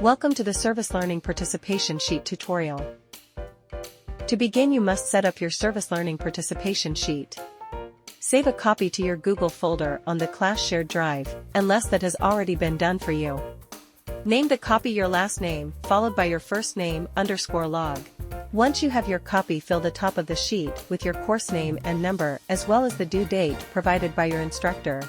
Welcome to the Service Learning Participation Sheet tutorial. To begin, you must set up your Service Learning Participation Sheet. Save a copy to your Google folder on the class shared drive, unless that has already been done for you. Name the copy your last name, followed by your first name _log. Once you have your copy, fill the top of the sheet with your course name and number, as well as the due date provided by your instructor.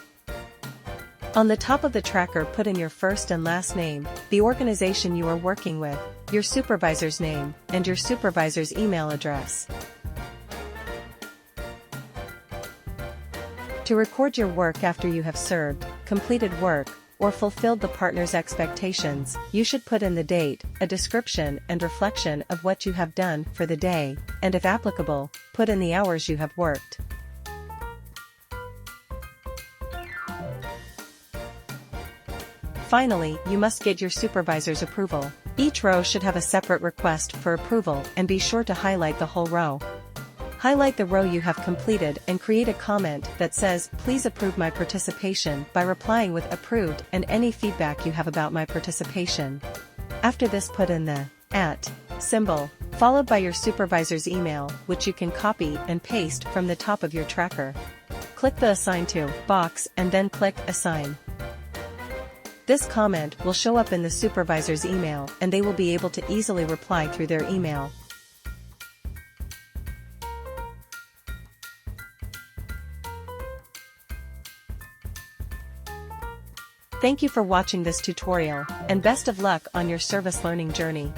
On the top of the tracker, put in your first and last name, the organization you are working with, your supervisor's name, and your supervisor's email address. To record your work after you have served, completed work, or fulfilled the partner's expectations, you should put in the date, a description and reflection of what you have done for the day, and if applicable, put in the hours you have worked. Finally, you must get your supervisor's approval. Each row should have a separate request for approval, and be sure to highlight the whole row. Highlight the row you have completed and create a comment that says, "Please approve my participation," by replying with "approved" and any feedback you have about my participation. After this, put in the @ symbol, followed by your supervisor's email, which you can copy and paste from the top of your tracker. Click the Assign To box and then click Assign. This comment will show up in the supervisor's email, and they will be able to easily reply through their email. Thank you for watching this tutorial, and best of luck on your service learning journey.